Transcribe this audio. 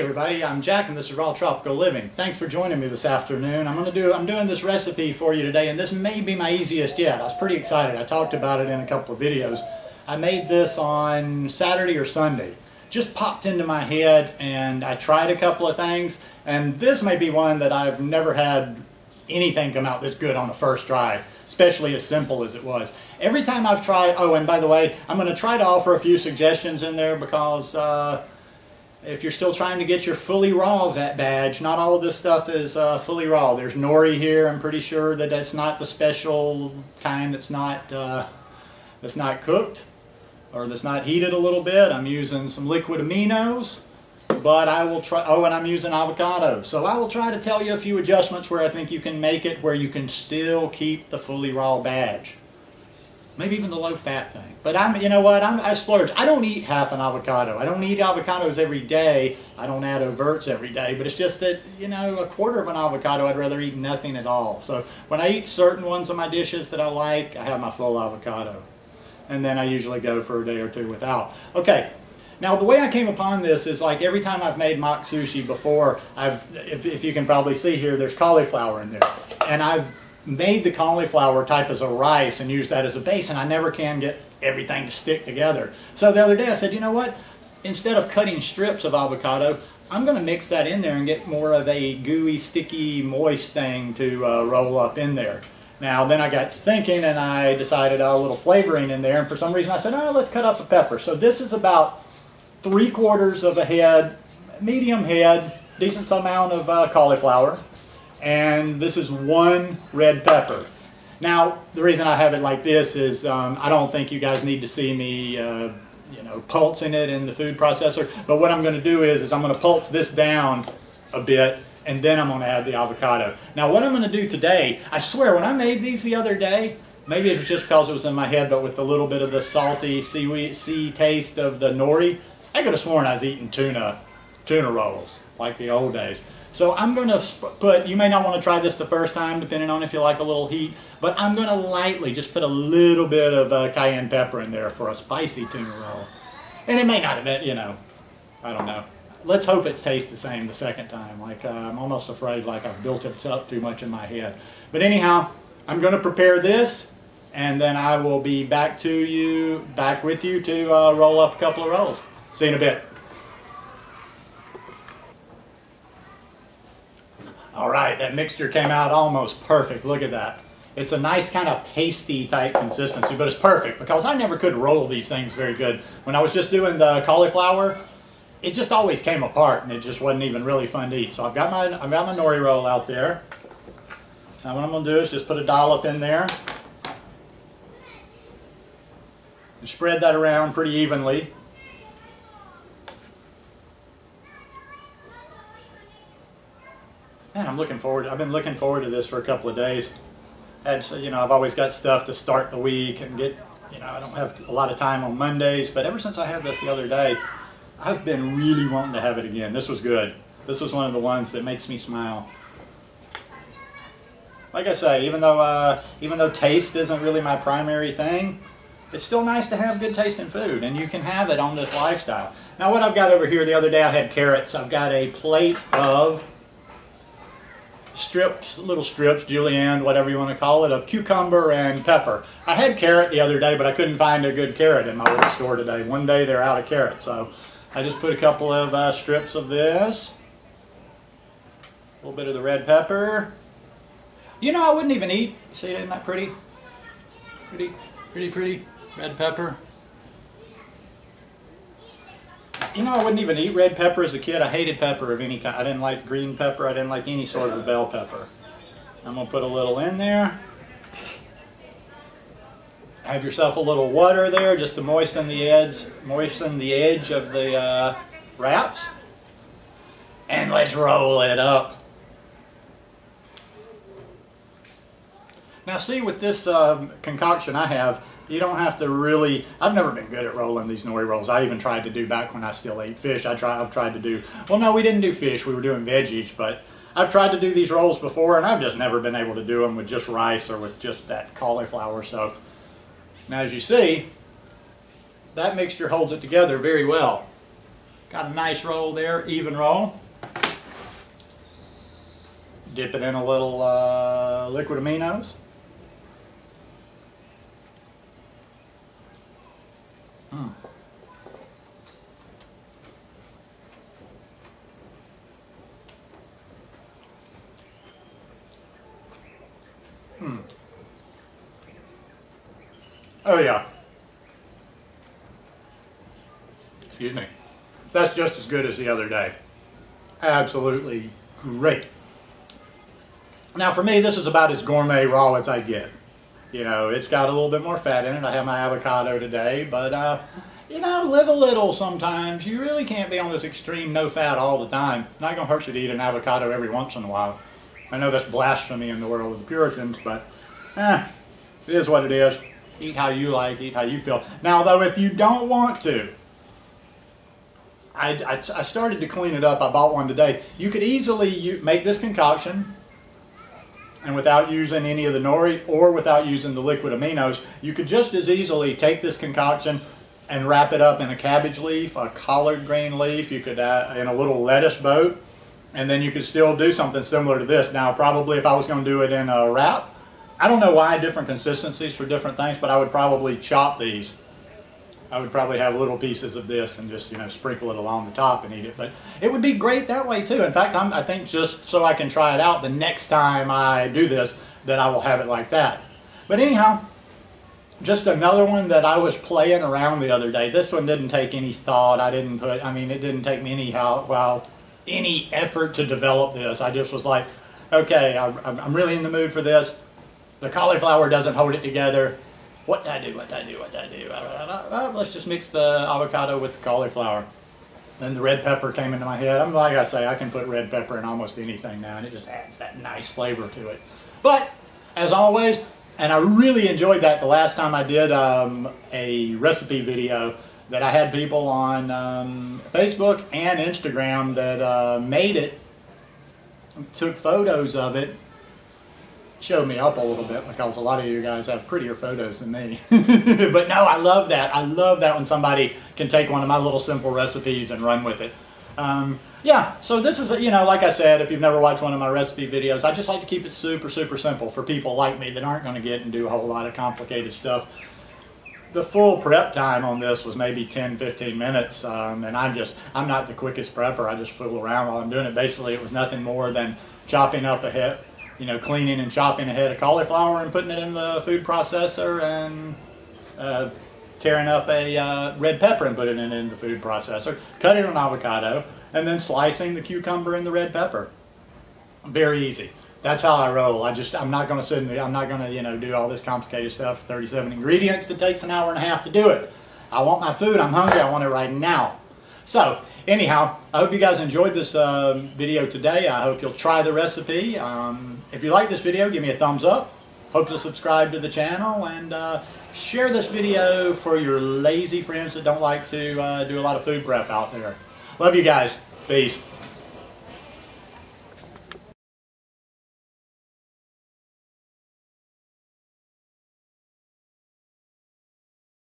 everybody, I'm Jack and this is Raw Tropical Living. Thanks for joining me this afternoon. I'm doing this recipe for you today, and this may be my easiest yet. I was pretty excited. I talked about it in a couple of videos. I made this on Saturday or Sunday. Just popped into my head and I tried a couple of things, and this may be one that I've never had anything come out this good on a first try, especially as simple as it was. Every time I've tried, oh, and by the way, I'm going to try to offer a few suggestions in there because if you're still trying to get your fully raw badge, not all of this stuff is fully raw. There's nori here. I'm pretty sure that that's not the special kind that's not cooked or that's not heated a little bit. I'm using some liquid aminos, but I will try, oh, and I'm using avocado. So I will try to tell you a few adjustments where I think you can make it where you can still keep the fully raw badge. Maybe even the low-fat thing. But you know what? I splurge. I don't eat half an avocado. I don't eat avocados every day. I don't add overts every day. But it's just that, you know, a quarter of an avocado, I'd rather eat nothing at all. So when I eat certain ones of my dishes that I like, I have my full avocado. And then I usually go for a day or two without. Okay. Now the way I came upon this is like every time I've made mock sushi before, if you can probably see here, there's cauliflower in there. And I've made the cauliflower type as a rice and used that as a base, and I never can get everything to stick together. So the other day I said, you know what, instead of cutting strips of avocado, I'm going to mix that in there and get more of a gooey, sticky, moist thing to roll up in there. Now then I got to thinking and I decided a little flavoring in there, and for some reason I said, oh, let's cut up a pepper. So this is about 3/4 of a head, medium head, decent amount of cauliflower. And this is 1 red pepper. Now, the reason I have it like this is I don't think you guys need to see me, you know, pulsing it in the food processor. But what I'm going to do is I'm going to pulse this down a bit, and then I'm going to add the avocado. Now, what I'm going to do today, I swear, when I made these the other day, maybe it was just because it was in my head, but with a little bit of the salty sea taste of the nori, I could have sworn I was eating tuna rolls like the old days. So I'm going to put, you may not want to try this the first time depending on if you like a little heat, but I'm going to lightly just put a little bit of cayenne pepper in there for a spicy tuna roll. And it may not have been, you know, I don't know. Let's hope it tastes the same the second time. Like I'm almost afraid like I've built it up too much in my head. But anyhow, I'm going to prepare this, and then I will be back with you to roll up a couple of rolls. See you in a bit. All right, that mixture came out almost perfect. Look at that. It's a nice kind of pasty type consistency, but it's perfect because I never could roll these things very good. When I was just doing the cauliflower, it just always came apart and it just wasn't even really fun to eat. So I've got my nori roll out there. Now what I'm going to do is just put a dollop in there and spread that around pretty evenly. Man, I've been looking forward to this for a couple of days. And so, you know, I've always got stuff to start the week and get, you know, I don't have a lot of time on Mondays, but ever since I had this the other day, I've been really wanting to have it again. This was good. This was one of the ones that makes me smile. Like I say, even though taste isn't really my primary thing, it's still nice to have good tasting food, and you can have it on this lifestyle. Now what I've got over here, the other day I had carrots. I've got a plate of little strips, julienne, whatever you want to call it, of cucumber and pepper. I had carrot the other day, but I couldn't find a good carrot in my little store today. One day they're out of carrots, so I just put a couple of strips of this. A little bit of the red pepper. You know, I wouldn't even eat. See, isn't that pretty? Pretty red pepper. You know, I wouldn't even eat red pepper as a kid. I hated pepper of any kind. I didn't like green pepper. I didn't like any sort of bell pepper. I'm going to put a little in there. Have yourself a little water there just to moisten the edge of the wraps. And let's roll it up. Now see, with this concoction I have, you don't have to really, I've never been good at rolling these nori rolls. I even tried to do back when I still ate fish. I've tried to do, well no, we didn't do fish, we were doing veggies, but I've tried to do these rolls before and I've just never been able to do them with just rice or with just that cauliflower. So now as you see, that mixture holds it together very well. Got a nice roll there, even roll. Dip it in a little liquid aminos. Oh yeah. Excuse me. That's just as good as the other day. Absolutely great. Now for me, this is about as gourmet raw as I get. You know, it's got a little bit more fat in it. I have my avocado today, but you know, live a little sometimes. You really can't be on this extreme no fat all the time. Not gonna hurt you to eat an avocado every once in a while. I know that's blasphemy in the world of the Puritans, but it is what it is. Eat how you like, eat how you feel. Now though, if you don't want to, I started to clean it up. I bought one today. You could easily make this concoction, and without using any of the nori or without using the liquid aminos, you could just as easily take this concoction and wrap it up in a cabbage leaf, a collard green leaf. You could in a little lettuce boat, and then you could still do something similar to this. Now probably if I was going to do it in a wrap, I don't know why different consistencies for different things, but I would probably chop these. I would probably have little pieces of this and just, you know, sprinkle it along the top and eat it. But it would be great that way too. In fact, I think just so I can try it out the next time I do this, that I will have it like that. But anyhow, just another one that I was playing around the other day. This one didn't take any thought. it didn't take me any effort to develop this. I just was like, okay, I'm really in the mood for this. The cauliflower doesn't hold it together. What do I do? Let's just mix the avocado with the cauliflower. Then the red pepper came into my head. Like I say, I can put red pepper in almost anything now, and it just adds that nice flavor to it. But, as always, and I really enjoyed that the last time I did a recipe video, that I had people on Facebook and Instagram that made it, took photos of it, showed me up a little bit because a lot of you guys have prettier photos than me. But no, I love that. I love that when somebody can take one of my little simple recipes and run with it. Yeah, so this is, you know, like I said, if you've never watched one of my recipe videos, I just like to keep it super, super simple for people like me that aren't going to get and do a whole lot of complicated stuff. The full prep time on this was maybe 10-15 minutes, and I'm not the quickest prepper. I just fool around while I'm doing it. Basically, it was nothing more than chopping up a head, you know, cleaning and chopping a head of cauliflower and putting it in the food processor, and tearing up a red pepper and putting it in the food processor, cutting an avocado, and then slicing the cucumber and the red pepper. Very easy. That's how I roll. I'm not going to sit in the, I'm not going to, you know, do all this complicated stuff, 37 ingredients that takes an hour and a half to do it. I want my food, I'm hungry, I want it right now. So, anyhow, I hope you guys enjoyed this video today. I hope you'll try the recipe. If you like this video, give me a thumbs up. Hope you'll subscribe to the channel, and share this video for your lazy friends that don't like to do a lot of food prep out there. Love you guys. Peace.